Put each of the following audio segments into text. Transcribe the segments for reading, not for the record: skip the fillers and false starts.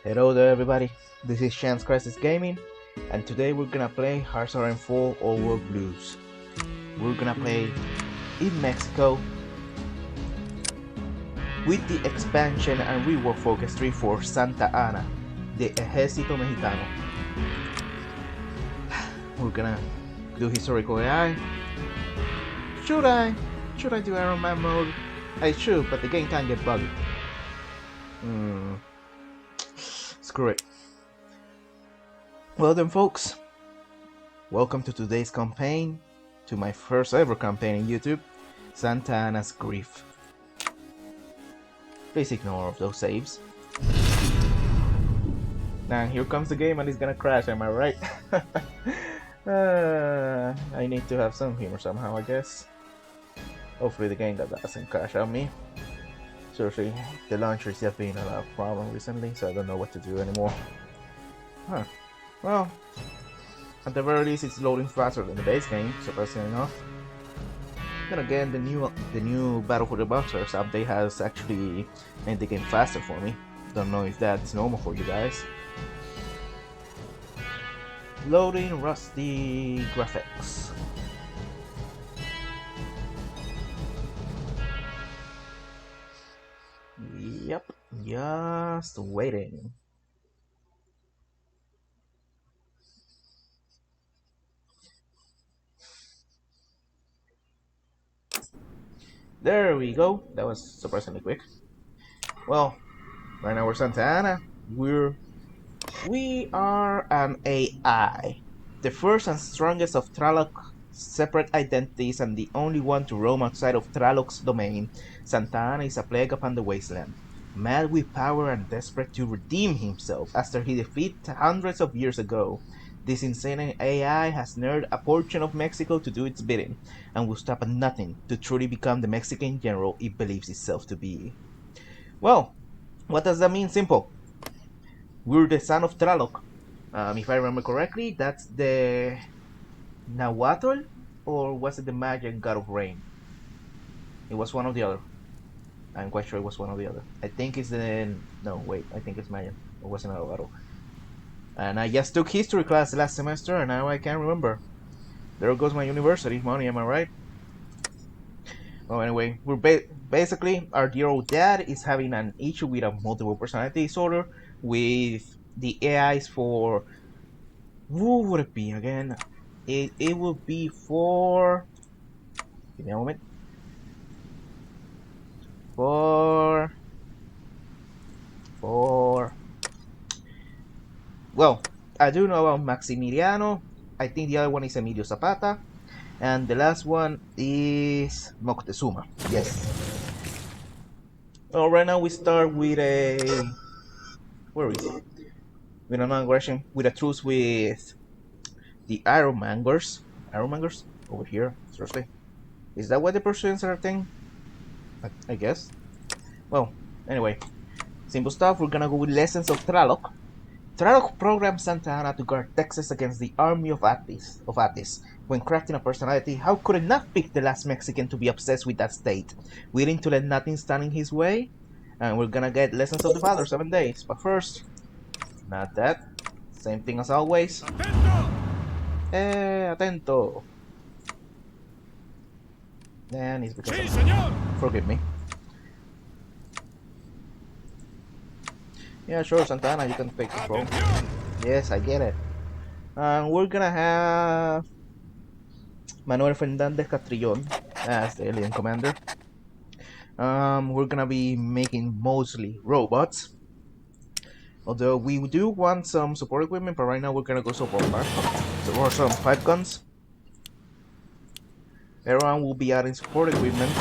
Hello there everybody, this is Chance Crisis Gaming, and today we're gonna play HoI4 Old World Blues. We're gonna play in Mexico with the expansion and rework focus tree for Santa Ana, the Ejército Mexicano. We're gonna do historical AI. Should I do Iron Man mode? I should, but the game can get buggy. Screw it. Well then folks, welcome to today's campaign, to my first ever campaign in YouTube, Santa Ana's Grief. Please ignore all of those saves. Now here comes the game and it's gonna crash, am I right? I need to have some humor somehow, I guess. Hopefully the game doesn't crash on me. Seriously, the launcher is just being a lot of problem recently, so I don't know what to do anymore. Huh. Well, at the very least it's loading faster than the base game, surprisingly enough. Then again, the new Battle for the Busters update has actually made the game faster for me. Don't know if that's normal for you guys. Loading rusty graphics. Yep, just waiting. There we go. That was surprisingly quick. Well, right now we're Santa Ana. We are an AI, the first and strongest of Traloc's separate identities and the only one to roam outside of Traloc's domain. Santa Ana is a plague upon the wasteland, mad with power and desperate to redeem himself after he defeated hundreds of years ago. This insane AI has nerfed a portion of Mexico to do its bidding, and will stop at nothing to truly become the Mexican general it believes itself to be. Well, what does that mean? Simple. We're the son of Tlaloc. If I remember correctly, that's the Nahuatl, or was it the Mayan god of rain? It was one or the other. I'm quite sure it was one or the other. I think it's the... No, wait, I think it's Mayan. It wasn't Nahuatl. And I just took history class last semester, and now I can't remember. There goes my university money, am I right? Well, anyway, we're basically, our dear old dad is having an issue with a multiple personality disorder with the AIs for... Who would it be again? It would be for... Give me a moment. For... Well, I do know about Maximiliano. I think the other one is Emilio Zapata. And the last one is Moctezuma. Yes. Well, right now we start with a... Where is it? With an aggression, with a truce with the Ironmongers. Ironmongers? Over here, seriously. Is that what the Persians are thing? I guess. Well, anyway. Simple stuff, we're gonna go with Lessons of Tlaloc. Tlaloc programmed Santa Ana to guard Texas against the army of Attis. When crafting a personality, how could it not pick the last Mexican to be obsessed with that state? Willing to let nothing stand in his way? And we're gonna get Lessons of the Father 7 days. But first, not that. Same thing as always. Atento! And it's because forgive me. Yeah, sure, Santa Ana, you can take control. Yes, I get it. And we're gonna have Manuel Fernandez Castrillon as the alien commander. We're gonna be making mostly robots. Although we do want some support equipment, but right now we're gonna go support some 5 guns. Everyone will be adding support equipment,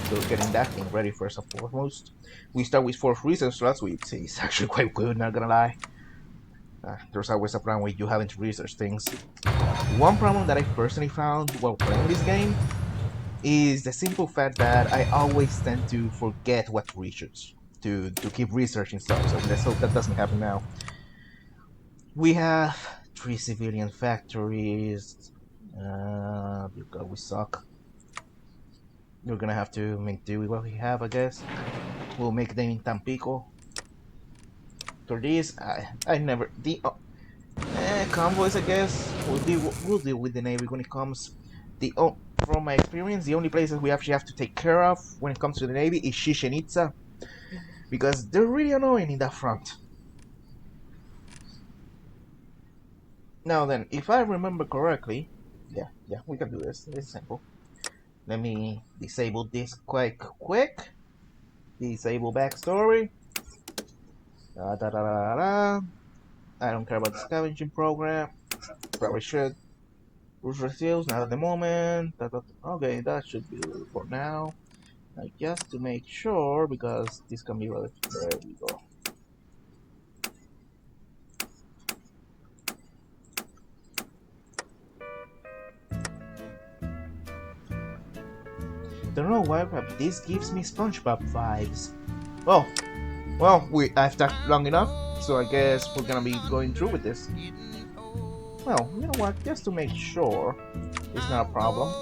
so getting that thing ready first and foremost. We start with 4 research slots, which is actually quite good, not gonna lie. There's always a problem with you having to research things. One problem that I personally found while playing this game is the simple fact that I always tend to forget what to research, to keep researching stuff, so let's hope that doesn't happen now. We have 3 civilian factories. We suck. We're gonna have to make do with what we have, I guess. We'll make them in Tampico. after this, I never the convoys. I guess we'll deal with the navy when it comes. The From my experience, the only places we actually have to take care of when it comes to the navy is Chichen Itza, because they're really annoying in that front. Now then, if I remember correctly, yeah, we can do this. It's simple. Let me disable this quite quick. Disable backstory. Da, da, da, da, da. I don't care about the scavenging program. Probably should. Rouge refills, not at the moment. Okay, that should be for now. Just to make sure, because this can be really. There we go. Don't know why, but this gives me SpongeBob vibes. I've talked long enough, so I guess we're gonna be going through with this. Well, you know what? Just to make sure it's not a problem.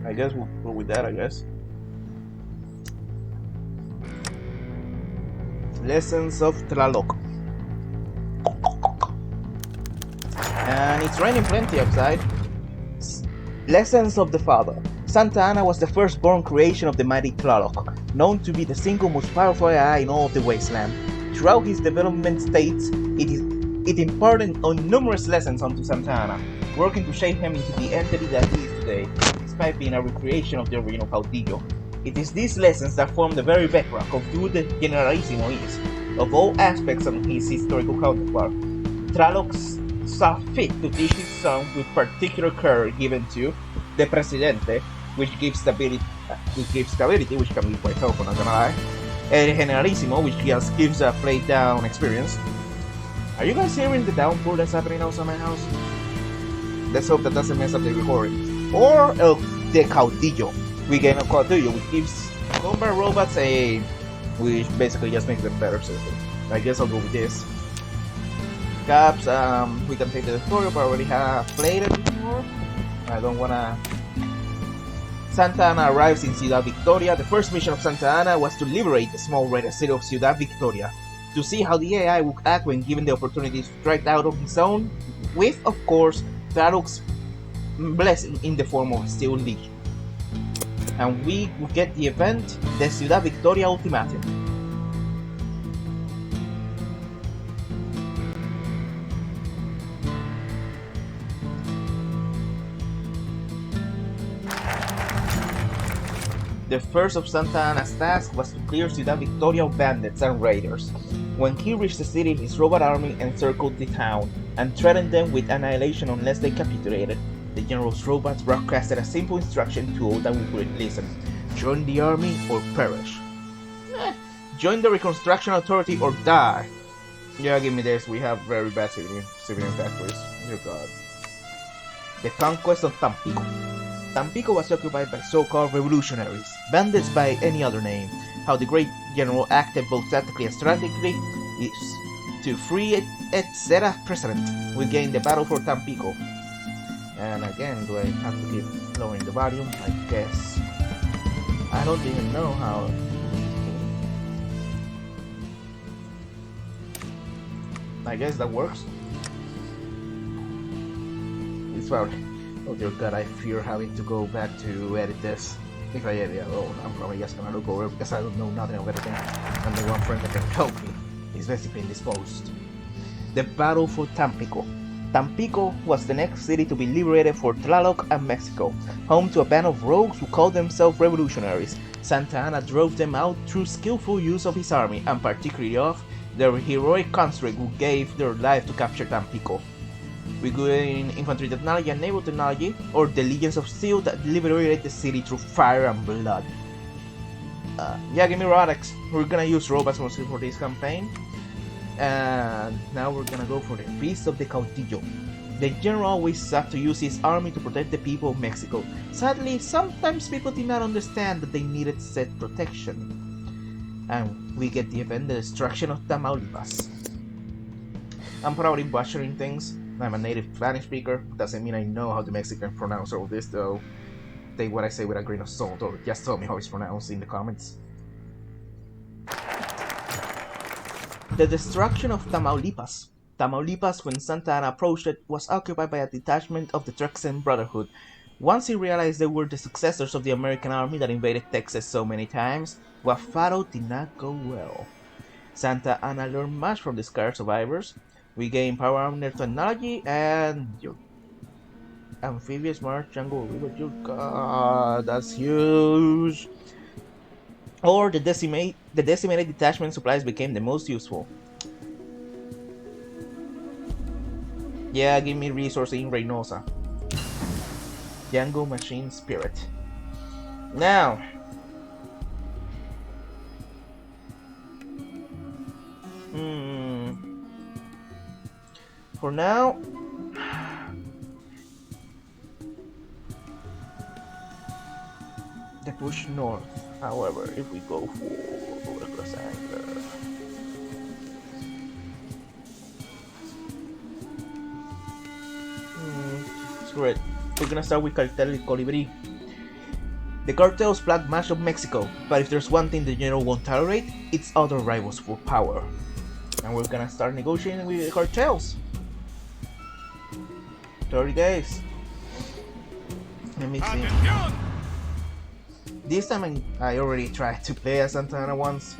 I guess we'll go with that, I guess. Lessons of Tlaloc. And it's raining plenty outside. Lessons of the Father. Santa Anna was the firstborn creation of the mighty Tlaloc, known to be the single most powerful AI in all of the wasteland. Throughout his development states, it imparted on numerous lessons onto Santa Anna, working to shape him into the entity that he is today, despite being a recreation of the original Caudillo. It is these lessons that form the very bedrock of who the Generalissimo is, of all aspects of his historical counterpart. Tlaloc saw fit to teach his son with particular care given to the Presidente, which gives stability, which can be quite helpful, not gonna lie. El Generalissimo, which just gives a played down experience. Are you guys hearing the downpour that's happening outside my house? Let's hope that doesn't mess up the recording. Or the Caudillo. We gain a Caudillo, which gives combat robots which basically just makes them better. So I guess I'll go with this. Caps, we can take the tutorial, but I already have played it before. I don't wanna. Santa Anna arrives in Ciudad Victoria. The first mission of Santa Anna was to liberate the small red city of Ciudad Victoria, to see how the AI would act when given the opportunity to strike out on his own, with, of course, Tlaloc's blessing in the form of Steel Legion. And we will get the event, the Ciudad Victoria Ultimatum. The first of Santa Anna's tasks was to clear Ciudad Victoria of bandits and raiders. When he reached the city, his robot army encircled the town and threatened them with annihilation unless they capitulated. The general's robots broadcasted a simple instruction to all that would listen: join the army or perish. Join the Reconstruction Authority or die. Yeah, give me this. We have very bad civilian factories. Dear God. The conquest of Tampico. Tampico was occupied by so-called revolutionaries, bandits by any other name. How the great general acted both tactically and strategically is to free it set a precedent. We gained the battle for Tampico. And again, do I have to keep lowering the volume? I guess. I don't even know how. I guess that works. It's probably. Oh dear God, I fear having to go back to edit this. If I edit it alone, I'm probably just gonna look over because I don't know nothing of everything. And the one friend that can help me is basically indisposed. The battle for Tampico. Tampico was the next city to be liberated for Tlaloc and Mexico, home to a band of rogues who called themselves revolutionaries. Santa Anna drove them out through skillful use of his army, and particularly of their heroic conscripts who gave their life to capture Tampico. We gain infantry technology and naval technology, or the legions of steel that liberated the city through fire and blood. Yeah, give me robotics. We're gonna use robots mostly for this campaign. And now we're gonna go for the Feast of the Caudillo. The general always sought to use his army to protect the people of Mexico. Sadly, sometimes people did not understand that they needed said protection. And we get the event, the destruction of Tamaulipas. I'm probably butchering things. I'm a native Spanish speaker. Doesn't mean I know how the Mexicans pronounce all this, though. Take what I say with a grain of salt, or just tell me how it's pronounced in the comments. The destruction of Tamaulipas. Tamaulipas, when Santa Anna approached it, was occupied by a detachment of the Texan Brotherhood. Once he realized they were the successors of the American army that invaded Texas so many times, what followed did not go well. Santa Anna learned much from the scarred survivors. We gained power armor technology and your amphibious march jungle river. God, that's huge. Or the decimated detachment supplies became the most useful. Yeah, give me resources in Reynosa. Django Machine Spirit. Now, for now, the push north. However, if we go for reckless anger, screw it. We're gonna start with Cartel y Colibri. The cartels plague much of Mexico, but if there's one thing the general won't tolerate, it's other rivals for power. And we're gonna start negotiating with the cartels. 30 days. Let me see. This time I already tried to play as Santa Anna once.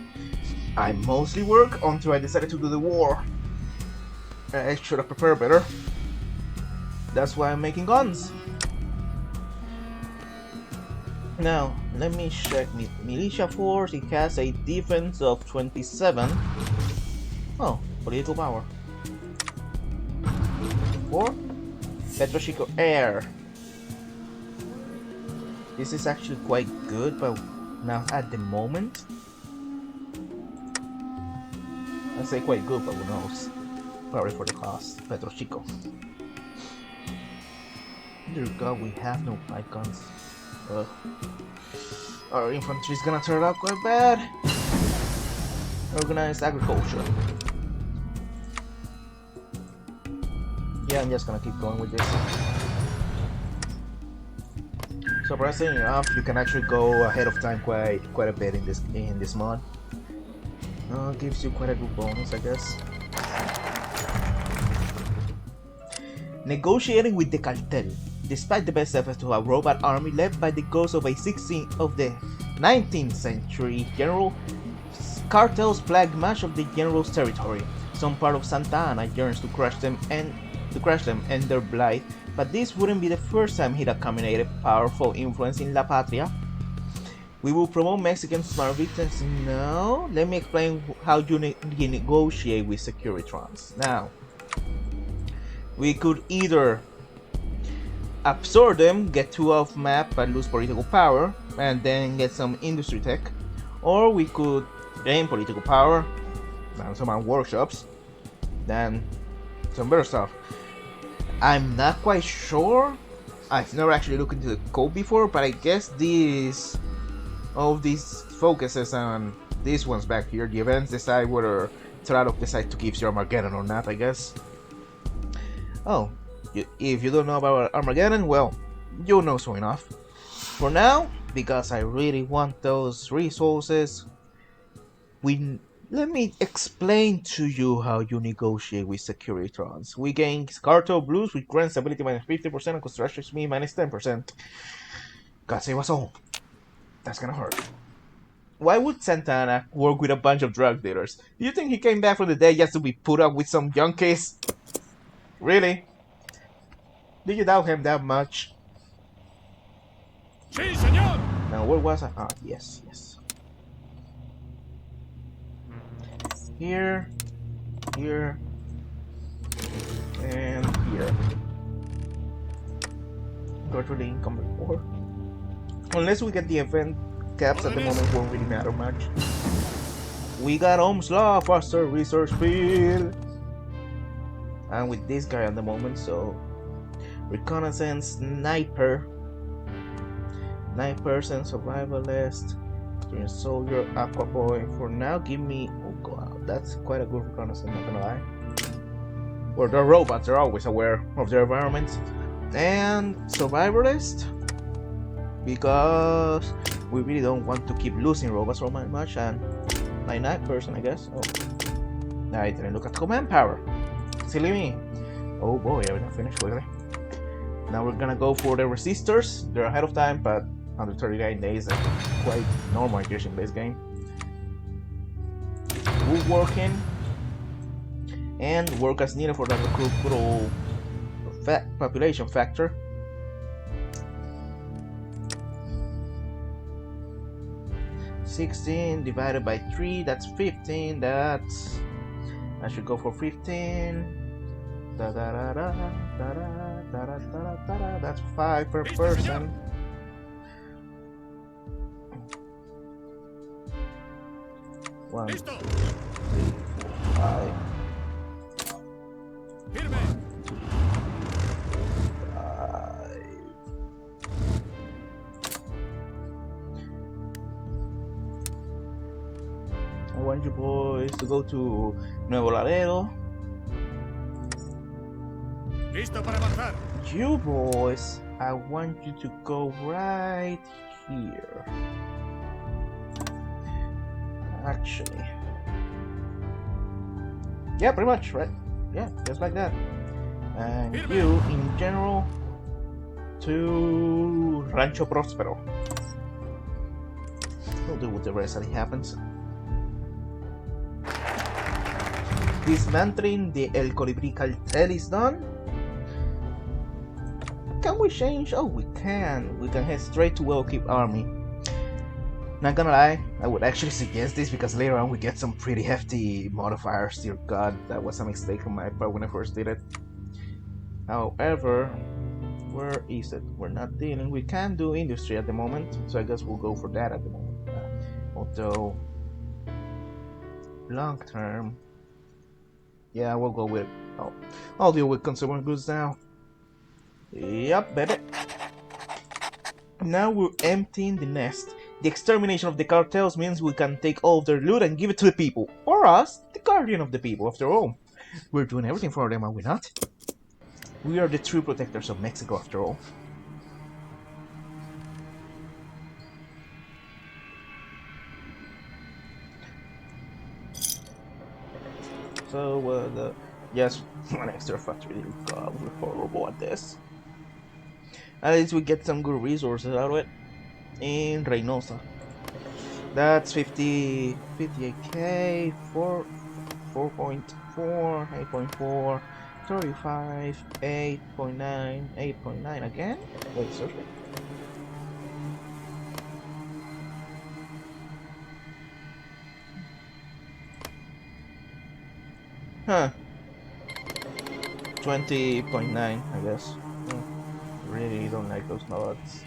I mostly work until I decided to do the war. I should have prepared better. That's why I'm making guns. Now, let me check militia force. It has a defense of 27. Oh, political power. 4. Petro Chico Air. This is actually quite good, but now at the moment, I say quite good, but who knows? Probably for the cost. Petro Chico. Dear God, we have no light guns. Our infantry is gonna turn out quite bad. Organized agriculture. Yeah, I'm just gonna keep going with this. Surprisingly enough, you can actually go ahead of time quite a bit in this mod. Gives you quite a good bonus, I guess. Negotiating with the cartel. Despite the best efforts to have a robot army led by the ghost of a 19th century general, cartels plague much of the general's territory. Some part of Santa Anna yearns to crush them and their blight, but this wouldn't be the first time he'd accumulated powerful influence in La Patria. We will promote Mexican smart victims. No, let me explain how you negotiate with Securitrons. Now, we could either absorb them, get 2 off map but lose political power, and then get some industry tech, or we could gain political power and some workshops, then some better stuff. I'm not quite sure. I've never actually looked into the code before, but I guess all of these focuses on these ones back here. The events decide whether Tlaloc decides to give you Armageddon or not, I guess. Oh, if you don't know about Armageddon, well, you'll know soon enough. For now, because I really want those resources, let me explain to you how you negotiate with Securitrons. We gain Cartel Blues with Grand Stability minus 50% and Construction Speed minus 10%. God save us all. That's gonna hurt. Why would Santa Anna work with a bunch of drug dealers? Do you think he came back from the dead just to be put up with some junkies? Really? Do you doubt him that much? Sí, señor! Now, where was I? Ah, yes. Here, and here. Go to the income report. Unless we get the event caps at the moment, won't really matter much. We got Ohm's Law, faster research speed. And with this guy at the moment, so reconnaissance, sniper, 9% survivalist, experienced soldier, aqua boy. For now, give me. Oh god, that's quite a good reconnaissance. Not gonna lie. Well, they're robots, they're always aware of their environment. And survivalist, because we really don't want to keep losing robots so much. And 99%, I guess. Oh, I didn't look at command power. Silly me. Oh boy, everything finished quickly. Now we're gonna go for the resistors. They're ahead of time, but under 39 days, that's quite normal in this game. Woodworking and work as needed for the recruitable population factor. $16 divided by 3, that's 15. That's I should go for 15. That's 5 per person. One, 2, 3, 4, 5. I want you boys to go to Nuevo Laredo. You boys, I want you to go right here. Actually, yeah, pretty much, right? Yeah, just like that. And you, in general, to Rancho Prospero. We'll deal with the rest as it happens. Dismantling the El Colibri cartel is done. Can we change? Oh, we can. We can head straight to Well-Keep Army. Not gonna lie, I would actually suggest this because later on we get some pretty hefty modifiers. Dear God, that was a mistake on my part when I first did it. However, where is it? We're not dealing. We can do industry at the moment, so I guess we'll go for that at the moment. Although, long term, yeah, we'll go with. Oh, I'll deal with consumer goods now. Yup, baby. Now we're emptying the nest. The extermination of the cartels means we can take all of their loot and give it to the people. Or us, the guardian of the people, after all. We're doing everything for them, are we not? We are the true protectors of Mexico, after all. So, yes, one extra factory. God, we're horrible at this. At least we get some good resources out of it. In Reynosa. That's 58k, 4.4, 8.4, 35, 8.9, 8.9 again? Wait, seriously? Huh. 20.9, I guess. Really don't like those nuts.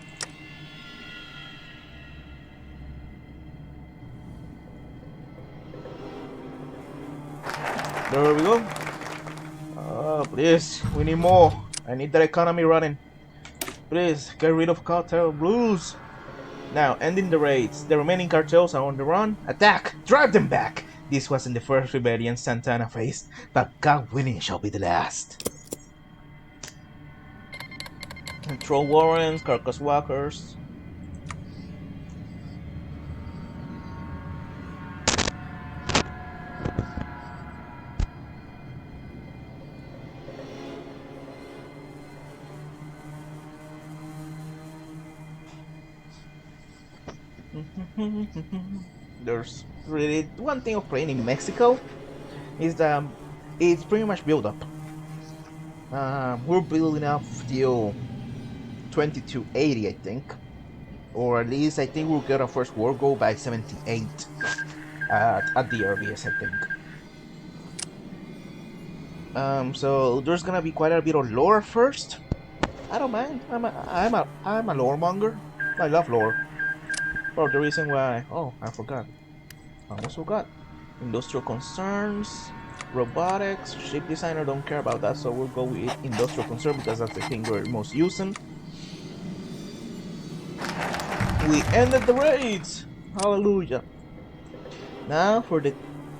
There we go. Oh, please, we need more. I need that economy running. Please, get rid of cartel rules. Now, ending the raids. The remaining cartels are on the run. Attack! Drive them back! This wasn't the first rebellion Santana faced, but God willing shall be the last. Control warrants, carcass walkers. There's really one thing of playing in Mexico is that it's pretty much built up. We're building up till 2280, I think, or at least I think we'll get our first war goal by 78 at the earliest, I think. So there's gonna be quite a bit of lore first. I don't mind. I'm a lore monger. I love lore. For the reason why, oh, I forgot. I almost forgot. Industrial concerns, robotics, ship designer, don't care about that, so we'll go with industrial concern because that's the thing we're most using. We ended the raids! Hallelujah! Now for the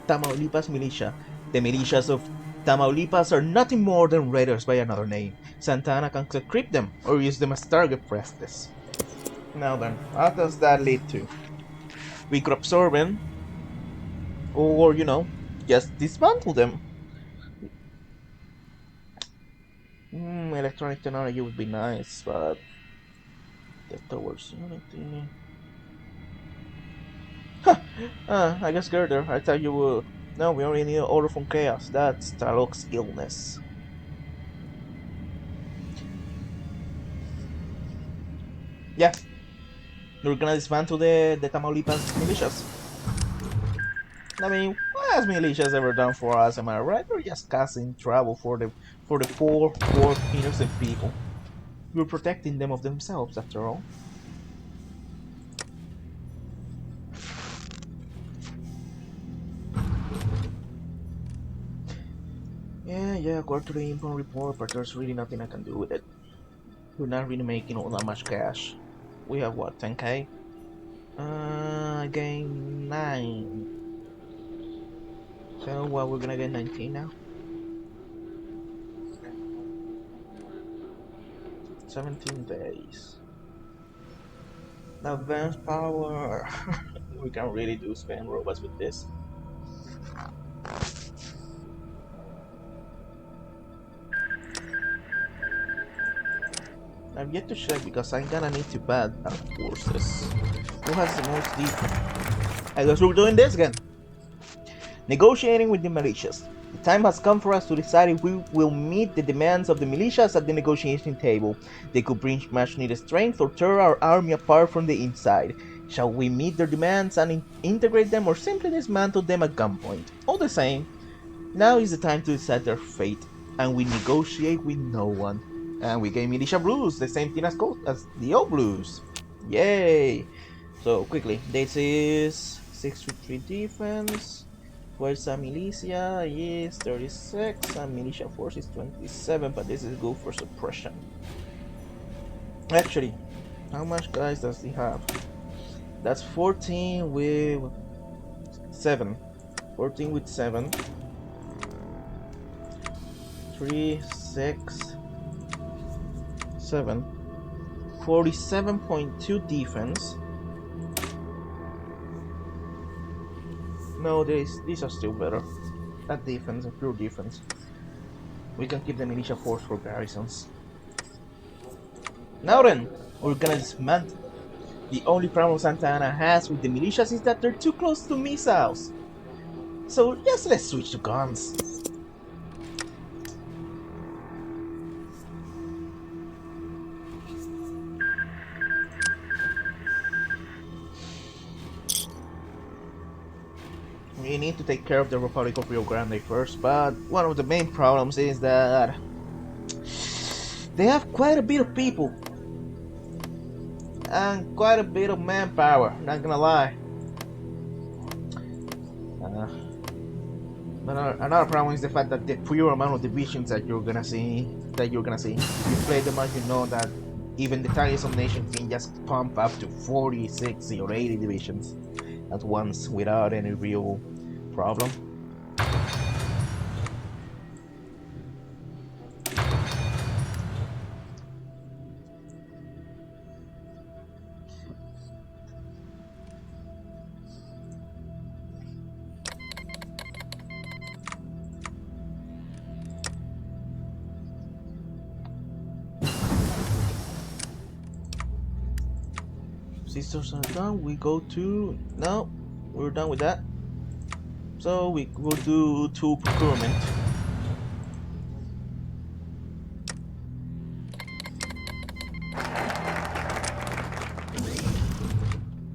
Tamaulipas militia. The militias of Tamaulipas are nothing more than raiders by another name. Santa Ana can equip them or use them as target practice. Now then, what does that lead to? We could absorb them, or just dismantle them. Electronic technology would be nice, but get towards unity. I guess Girder, I thought you would. No, we only need an order from chaos. That's Talok's illness. Yeah, we're gonna dismantle the Tamaulipas militias. I mean, what has militias ever done for us? Am I right? We're just causing trouble for the poor innocent people. We're protecting them of themselves, after all. Yeah, according to the income report, but there's really nothing I can do with it. We're not really making all that much cash. We have what, 10k? Gain 9. So what, we're gonna get 19 now? 17 days. Advanced power. We can really do spam robots with this. I've yet to check because I'm gonna need to bet our forces. Who has the most defense? I guess we're doing this again. Negotiating with the militias. The time has come for us to decide if we will meet the demands of the militias at the negotiation table. They could bring much needed strength or tear our army apart from the inside. Shall we meet their demands and integrate them or simply dismantle them at gunpoint? All the same, now is the time to decide their fate, and we negotiate with no one. And we gave militia blues, the same thing as the old blues. Yay! So quickly, this is 63 defense. Fuerza Milicia is 36 and Militia Force is 27, but this is good for suppression. Actually, how much guys does he have? That's 14 with 7. 14 with 7. 3, 6, 7. 47.2 defense. No, these are still better. At defense and pure defense. We can keep the militia force for garrisons. Now then, we're gonna dismantle. The only problem Santa Ana has with the militias is that they're too close to missiles. So just let's switch to guns. We need to take care of the Republic of Rio Grande first, but one of the main problems is that they have quite a bit of people and quite a bit of manpower, not gonna lie. Another problem is the fact that the pure amount of divisions that you're gonna see, if you play the match, you know that even the tiniest of nations can just pump up to 40, 60, or 80 divisions at once without any real problem. Sisters are done. We go to no, we're done with that. So we will do 2 procurement.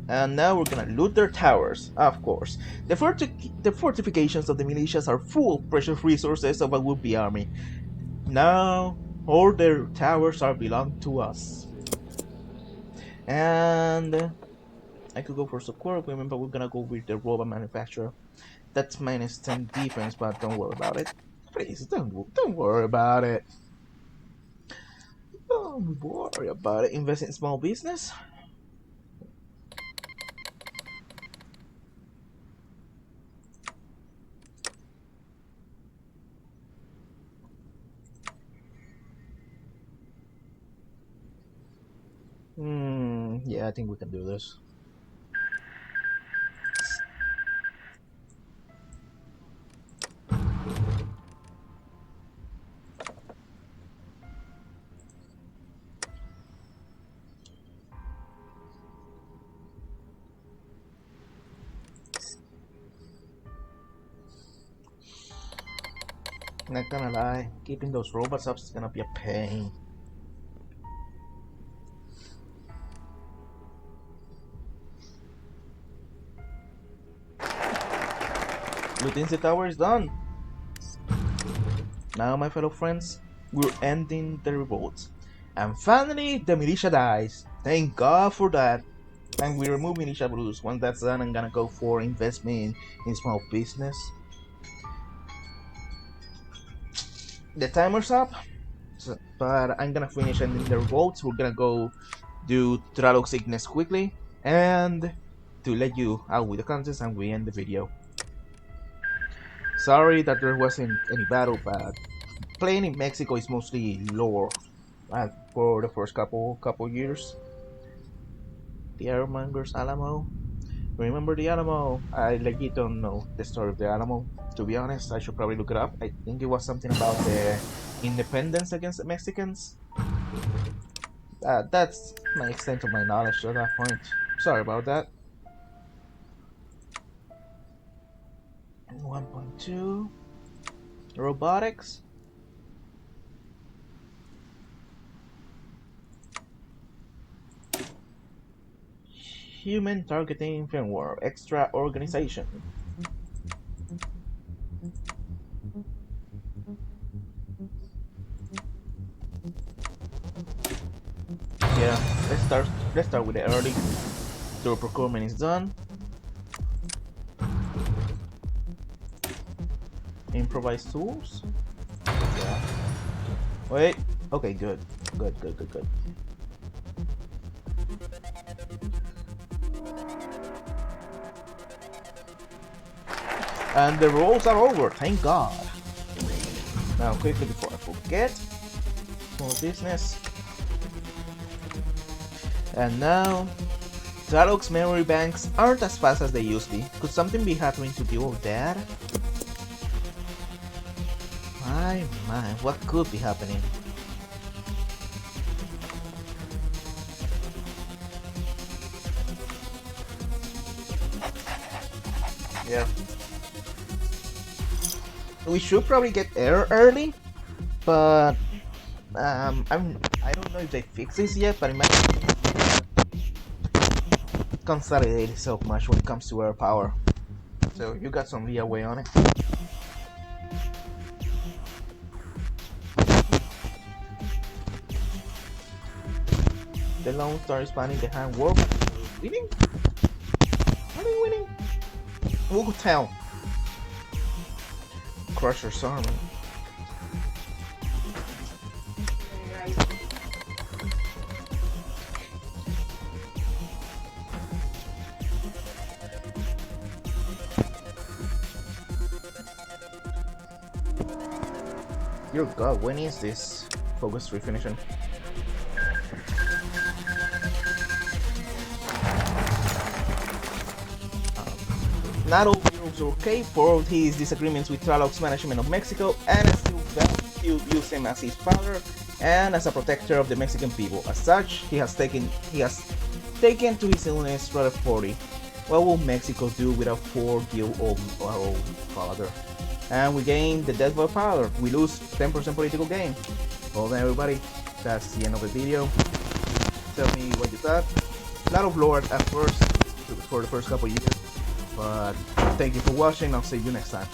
And now we're gonna loot their towers, of course. The fortifications of the militias are full of precious resources of a would-be army. Now all their towers are belong to us. And I could go for support equipment, but we're gonna go with the robot manufacturer. That's minus 10 defense, but don't worry about it. Please, don't worry about it. Don't worry about it. Invest in small business. Yeah, I think we can do this. Not gonna lie, keeping those robots up is gonna be a pain. Lutency Tower is done. Now, my fellow friends, we're ending the revolt. And finally, the militia dies. Thank God for that. And we remove militia blues. Once that's done, I'm gonna go for investment in small business. The timer's up, but I'm gonna finish ending the revolts. We're gonna go do Tralok Sickness quickly, and to let you out with the contest, and we end the video. Sorry that there wasn't any battle, but playing in Mexico is mostly lore for the first couple years. The Ironmonger's Alamo. Remember the Alamo? I legit don't know the story of the Alamo. To be honest, I should probably look it up. I think it was something about the independence against the Mexicans. That's my extent of my knowledge at that point. Sorry about that. 1.2 robotics. Human targeting firmware. Extra organization. Yeah, let's start with the early. Door procurement is done. Improvised tools. Yeah. Wait. Okay, good. Good. And the rolls are over, thank God. Now, quickly before I forget, small business. And now, Tralok's memory banks aren't as fast as they used to be. Could something be happening to deal with that? My, what could be happening? Yeah. We should probably get air early, but I don't know if they fix this yet, but it might consolidate itself much when it comes to air power. So you got some leeway on it. The Lone Star is planning the hand warp. Winning? Are they winning? We'll tell. Crusher's army. Dear God, when is this focus 3 finishing? Not all heroes are okay for all his disagreements with Tralok's management of Mexico, and still views him as his father and as a protector of the Mexican people. As such, he has taken to his illness rather poorly. What will Mexico do without poor Gil or our old father? And we gain the death by power. We lose 10% political gain. Well then, everybody, that's the end of the video. Tell me what you thought. A lot of lore at first, for the first couple years. But thank you for watching. I'll see you next time.